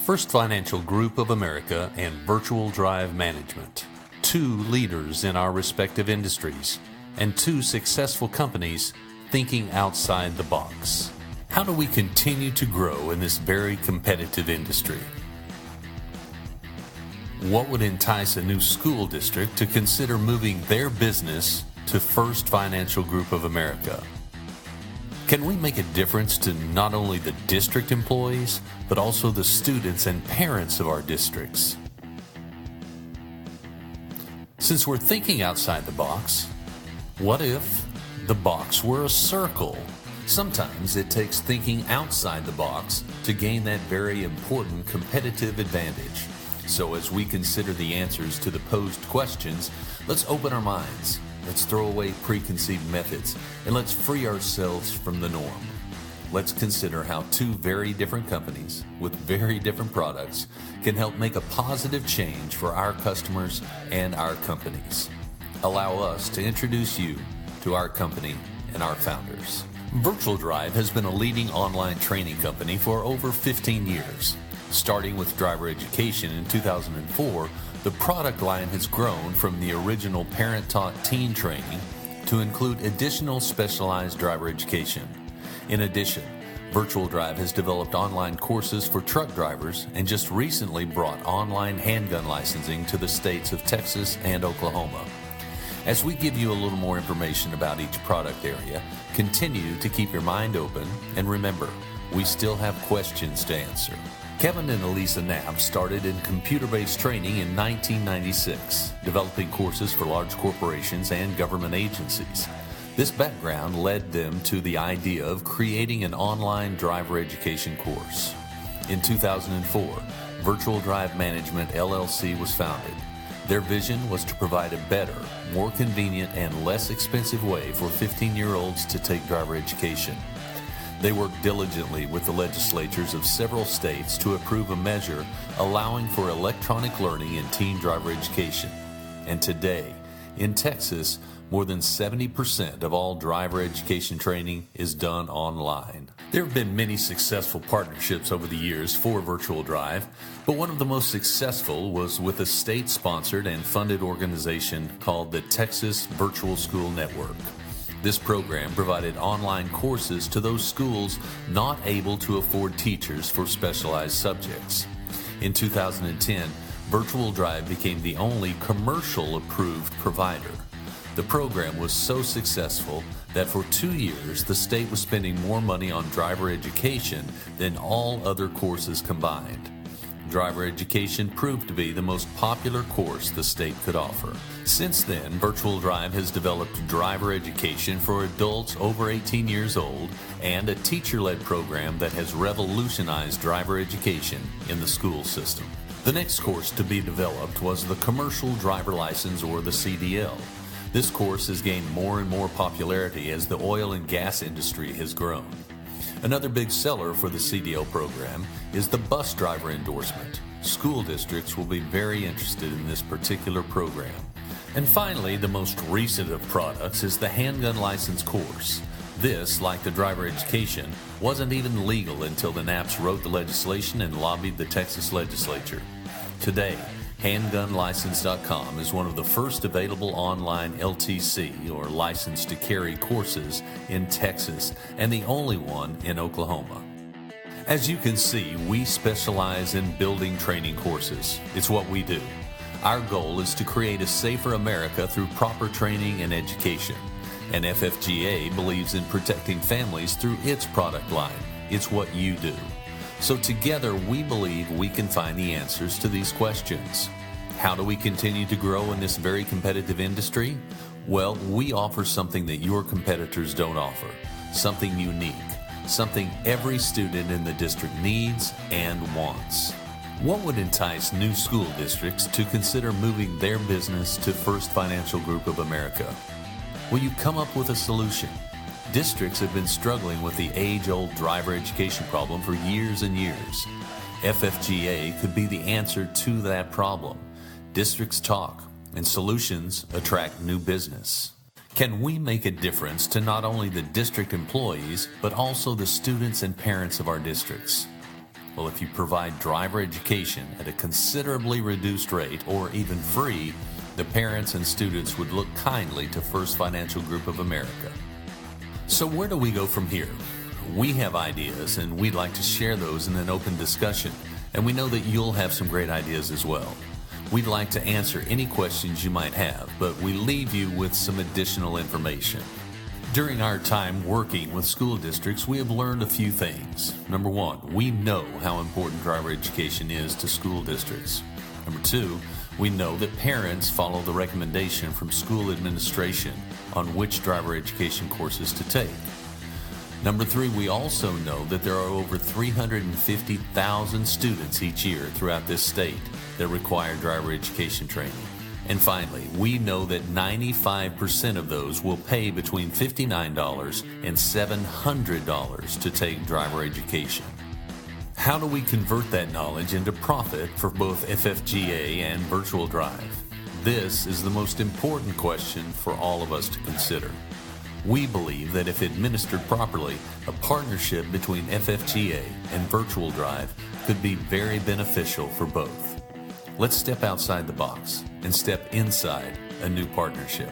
First Financial Group of America and Virtual Drive Management, two leaders in our respective industries, and two successful companies thinking outside the box. How do we continue to grow in this very competitive industry? What would entice a new school district to consider moving their business to First Financial Group of America? Can we make a difference to not only the district employees, but also the students and parents of our districts? Since we're thinking outside the box, what if the box were a circle? Sometimes it takes thinking outside the box to gain that very important competitive advantage. So as we consider the answers to the posed questions, let's open our minds. Let's throw away preconceived methods, and let's free ourselves from the norm. Let's consider how two very different companies with very different products can help make a positive change for our customers and our companies. Allow us to introduce you to our company and our founders. Virtual Drive has been a leading online training company for over 15 years. Starting with driver education in 2004, the product line has grown from the original parent-taught teen training to include additional specialized driver education. In addition, Virtual Drive has developed online courses for truck drivers and just recently brought online handgun licensing to the states of Texas and Oklahoma. As we give you a little more information about each product area, continue to keep your mind open, and remember, we still have questions to answer. Kevin and Elisa Knapp started in computer-based training in 1996, developing courses for large corporations and government agencies. This background led them to the idea of creating an online driver education course. In 2004, Virtual Drive Management LLC was founded. Their vision was to provide a better, more convenient, and less expensive way for 15-year-olds to take driver education. They worked diligently with the legislatures of several states to approve a measure allowing for electronic learning in teen driver education. And today, in Texas, more than 70% of all driver education training is done online. There have been many successful partnerships over the years for Virtual Drive, but one of the most successful was with a state-sponsored and funded organization called the Texas Virtual School Network. This program provided online courses to those schools not able to afford teachers for specialized subjects. In 2010, Virtual Drive became the only commercial-approved provider. The program was so successful that for 2 years, the state was spending more money on driver education than all other courses combined. Driver education proved to be the most popular course the state could offer. Since then, Virtual Drive has developed driver education for adults over 18 years old and a teacher-led program that has revolutionized driver education in the school system. The next course to be developed was the Commercial Driver License, or the CDL. This course has gained more and more popularity as the oil and gas industry has grown. Another big seller for the CDL program is the bus driver endorsement. School districts will be very interested in this particular program. And finally, the most recent of products is the handgun license course. This, like the driver education, wasn't even legal until the Knapps wrote the legislation and lobbied the Texas legislature. Today, HandgunLicense.com is one of the first available online LTC, or license to carry, courses in Texas, and the only one in Oklahoma. As you can see, we specialize in building training courses. It's what we do. Our goal is to create a safer America through proper training and education. And FFGA believes in protecting families through its product line. It's what you do. So together, we believe we can find the answers to these questions. How do we continue to grow in this very competitive industry? Well, we offer something that your competitors don't offer, something unique, something every student in the district needs and wants. What would entice new school districts to consider moving their business to First Financial Group of America? Will you come up with a solution? Districts have been struggling with the age-old driver education problem for years and years. FFGA could be the answer to that problem. Districts talk, and solutions attract new business. Can we make a difference to not only the district employees, but also the students and parents of our districts? Well, if you provide driver education at a considerably reduced rate or even free, the parents and students would look kindly to First Financial Group of America. So where do we go from here? We have ideas, and we'd like to share those in an open discussion, and we know that you'll have some great ideas as well. We'd like to answer any questions you might have, but we leave you with some additional information. During our time working with school districts, we have learned a few things. Number one, we know how important driver education is to school districts. Number two, we know that parents follow the recommendation from school administration on which driver education courses to take. Number three, we also know that there are over 350,000 students each year throughout this state that require driver education training. And finally, we know that 95% of those will pay between $59 and $700 to take driver education. How do we convert that knowledge into profit for both FFGA and Virtual Drive? This is the most important question for all of us to consider. We believe that if administered properly, a partnership between FFGA and Virtual Drive could be very beneficial for both. Let's step outside the box and step inside a new partnership.